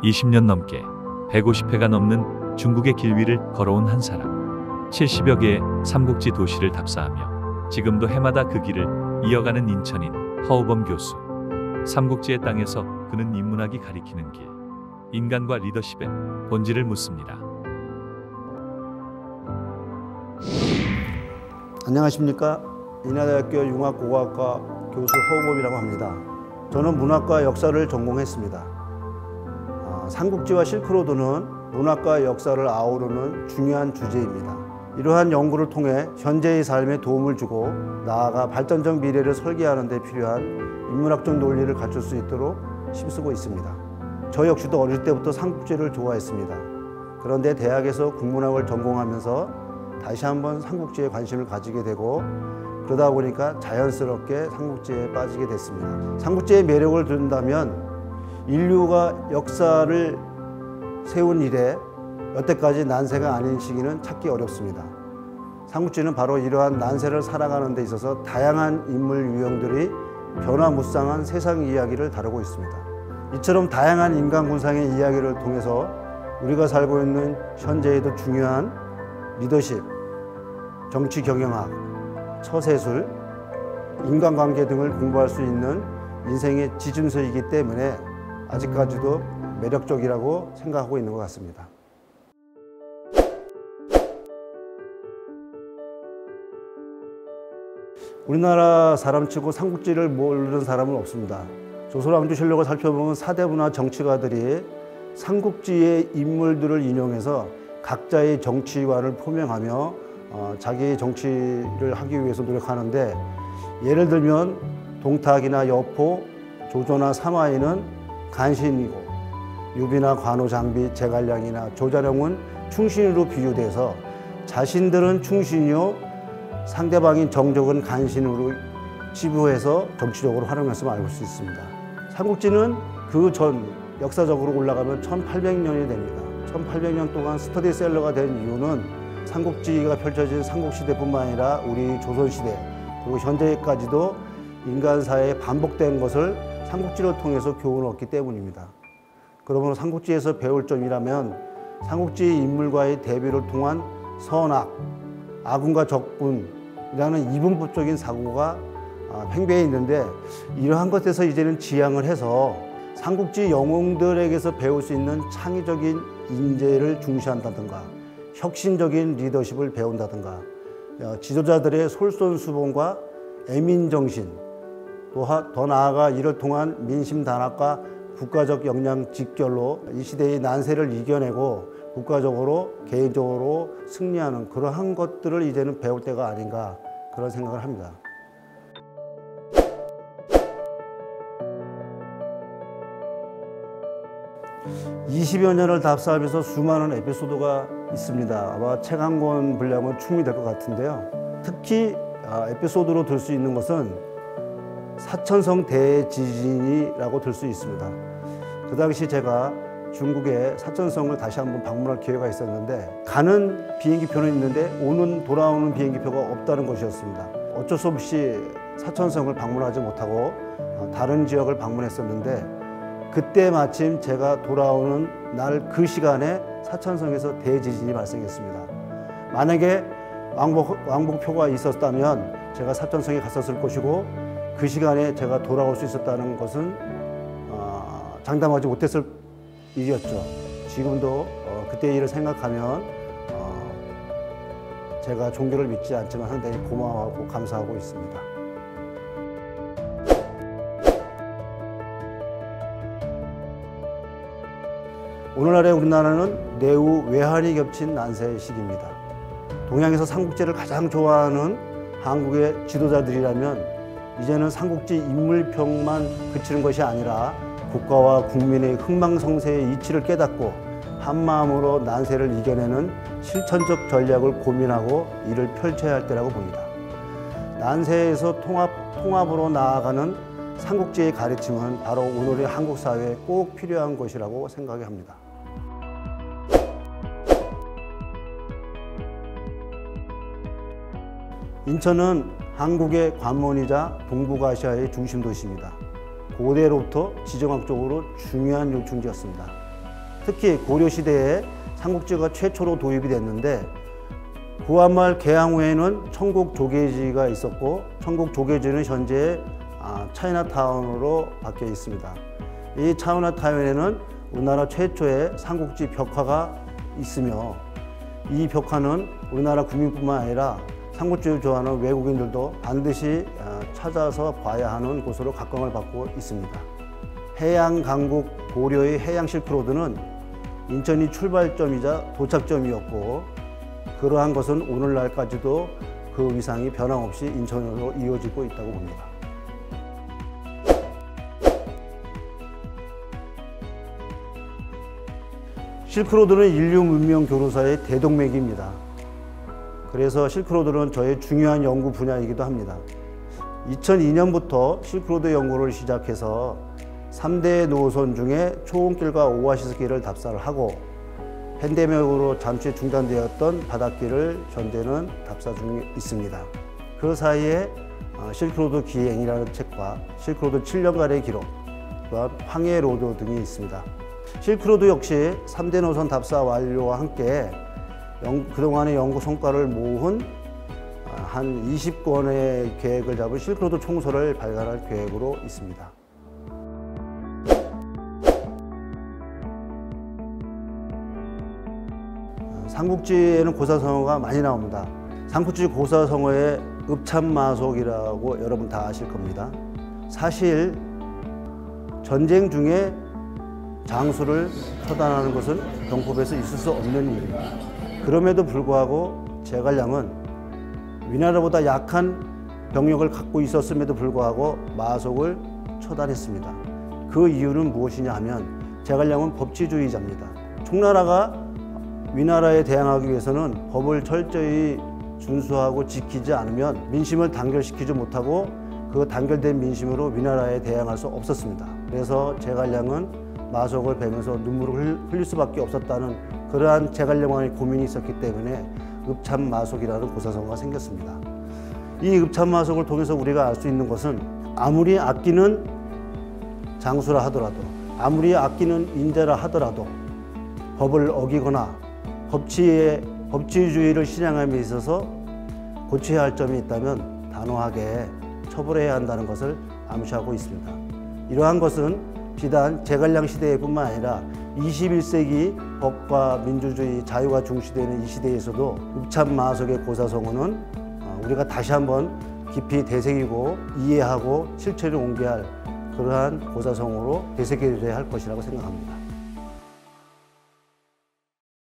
20년 넘게 150회가 넘는 중국의 길 위를 걸어온 한 사람. 70여 개의 삼국지 도시를 답사하며 지금도 해마다 그 길을 이어가는 인천인 허우범 교수. 삼국지의 땅에서 그는 인문학이 가리키는 길, 인간과 리더십의 본질을 묻습니다. 안녕하십니까. 인하대학교 융합고고학과 교수 허우범이라고 합니다. 저는 문학과 역사를 전공했습니다. 삼국지와 실크로드는 문학과 역사를 아우르는 중요한 주제입니다. 이러한 연구를 통해 현재의 삶에 도움을 주고 나아가 발전적 미래를 설계하는 데 필요한 인문학적 논리를 갖출 수 있도록 힘쓰고 있습니다. 저 역시도 어릴 때부터 삼국지를 좋아했습니다. 그런데 대학에서 국문학을 전공하면서 다시 한번 삼국지에 관심을 가지게 되고 그러다 보니까 자연스럽게 삼국지에 빠지게 됐습니다. 삼국지의 매력을 든다면 인류가 역사를 세운 이래 여태까지 난세가 아닌 시기는 찾기 어렵습니다. 삼국지는 바로 이러한 난세를 살아가는 데 있어서 다양한 인물 유형들이 변화무쌍한 세상 이야기를 다루고 있습니다. 이처럼 다양한 인간 군상의 이야기를 통해서 우리가 살고 있는 현재에도 중요한 리더십, 정치 경영학, 처세술, 인간관계 등을 공부할 수 있는 인생의 지침서이기 때문에 아직까지도 매력적이라고 생각하고 있는 것 같습니다. 우리나라 사람치고 삼국지를 모르는 사람은 없습니다. 조선왕조실록을 살펴보면 사대부나 정치가들이 삼국지의 인물들을 인용해서 각자의 정치관을 포명하며 자기의 정치를 하기 위해서 노력하는데, 예를 들면 동탁이나 여포, 조조나 사마이는 간신이고 유비나 관우, 장비, 제갈량이나 조자룡은 충신으로 비유돼서 자신들은 충신이요 상대방인 정적은 간신으로 치부해서 정치적으로 활용했음을 알 수 있습니다. 삼국지는 그 전 역사적으로 올라가면 1800년이 됩니다. 1800년 동안 스터디셀러가 된 이유는 삼국지가 펼쳐진 삼국시대뿐만 아니라 우리 조선시대 그리고 현재까지도 인간사에 반복된 것을 삼국지를 통해서 교훈을 얻기 때문입니다. 그러므로 삼국지에서 배울 점이라면 삼국지 인물과의 대비를 통한 선악, 아군과 적군이라는 이분법적인 사고가 팽배해 있는데, 이러한 것에서 이제는 지향을 해서 삼국지 영웅들에게서 배울 수 있는 창의적인 인재를 중시한다든가 혁신적인 리더십을 배운다든가 지도자들의 솔선수범과 애민정신, 또 더 나아가 이를 통한 민심단합과 국가적 역량 직결로 이 시대의 난세를 이겨내고 국가적으로 개인적으로 승리하는 그러한 것들을 이제는 배울 때가 아닌가, 그런 생각을 합니다. (20여 년을 답사하면서 수많은 에피소드가 있습니다. 아마 책 한 권 분량은 충분히 될 것 같은데요. 특히 에피소드로 들 수 있는 것은 사천성 대지진이라고 들 수 있습니다. 그 당시 제가 중국의 사천성을 다시 한번 방문할 기회가 있었는데, 가는 비행기표는 있는데 돌아오는 비행기표가 없다는 것이었습니다. 어쩔 수 없이 사천성을 방문하지 못하고 다른 지역을 방문했었는데, 그때 마침 제가 돌아오는 날 그 시간에 사천성에서 대지진이 발생했습니다. 만약에 왕복표가 있었다면 제가 사천성에 갔었을 것이고, 그 시간에 제가 돌아올 수 있었다는 것은 장담하지 못했을 일이었죠. 지금도 그때 일을 생각하면 제가 종교를 믿지 않지만 상당히 고마워하고 감사하고 있습니다. 오늘날의 우리나라는 내후 외환이 겹친 난세의 시기입니다. 동양에서 삼국지를 가장 좋아하는 한국의 지도자들이라면 이제는 삼국지 인물평만 그치는 것이 아니라 국가와 국민의 흥망성쇠의 이치를 깨닫고 한마음으로 난세를 이겨내는 실천적 전략을 고민하고 이를 펼쳐야 할 때라고 봅니다. 난세에서 통합으로 나아가는 삼국지의 가르침은 바로 오늘의 한국 사회에 꼭 필요한 것이라고 생각합니다. 인천은 한국의 관문이자 동북아시아의 중심 도시입니다. 고대로부터 지정학적으로 중요한 요충지였습니다. 특히 고려시대에 삼국지가 최초로 도입이 됐는데 구한말 개항 후에는 청국조계지가 있었고 청국조계지는 현재 차이나타운으로 바뀌어 있습니다. 이 차이나타운에는 우리나라 최초의 삼국지 벽화가 있으며 이 벽화는 우리나라 국민뿐만 아니라 삼국지를 좋아하는 외국인들도 반드시 찾아서 봐야 하는 곳으로 각광을 받고 있습니다. 해양 강국 고려의 해양 실크로드는 인천이 출발점이자 도착점이었고 그러한 것은 오늘날까지도 그 위상이 변함없이 인천으로 이어지고 있다고 봅니다. 실크로드는 인류 문명 교류사의 대동맥입니다. 그래서 실크로드는 저의 중요한 연구 분야이기도 합니다. 2002년부터 실크로드 연구를 시작해서 3대 노선 중에 초원길과 오아시스길을 답사를 하고 팬데믹으로 잠시 중단되었던 바닷길을 현재는 답사 중에 있습니다. 그 사이에 실크로드 기행이라는 책과 실크로드 7년간의 기록, 또한 황해로드 등이 있습니다. 실크로드 역시 3대 노선 답사 완료와 함께 그동안의 연구 성과를 모은 한 20권의 계획을 잡은 실크로드 총서를 발간할 계획으로 있습니다. 삼국지에는 고사성어가 많이 나옵니다. 삼국지 고사성어의 읍참마속이라고 여러분 다 아실 겁니다. 사실 전쟁 중에 장수를 처단하는 것은 병법에서 있을 수 없는 일입니다. 그럼에도 불구하고 제갈량은 위나라보다 약한 병력을 갖고 있었음에도 불구하고 마속을 처단했습니다. 그 이유는 무엇이냐 하면 제갈량은 법치주의자입니다. 총나라가 위나라에 대항하기 위해서는 법을 철저히 준수하고 지키지 않으면 민심을 단결시키지 못하고 그 단결된 민심으로 위나라에 대항할 수 없었습니다. 그래서 제갈량은 마속을 베면서 눈물을 흘릴 수밖에 없었다는 그러한 제갈량왕의 고민이 있었기 때문에 읍참마속이라는 고사성어가 생겼습니다. 이 읍참마속을 통해서 우리가 알 수 있는 것은 아무리 아끼는 장수라 하더라도 아무리 아끼는 인재라 하더라도 법을 어기거나 법치주의를 실행함에 있어서 고쳐야 할 점이 있다면 단호하게 처벌해야 한다는 것을 암시하고 있습니다. 이러한 것은 비단 제갈량 시대뿐만 아니라 21세기 법과 민주주의, 자유가 중시되는 이 시대에서도 읍참마속의 고사성어는 우리가 다시 한번 깊이 되새기고 이해하고 실체를 옮겨야 할 그러한 고사성어로 되새겨야 할 것이라고 생각합니다.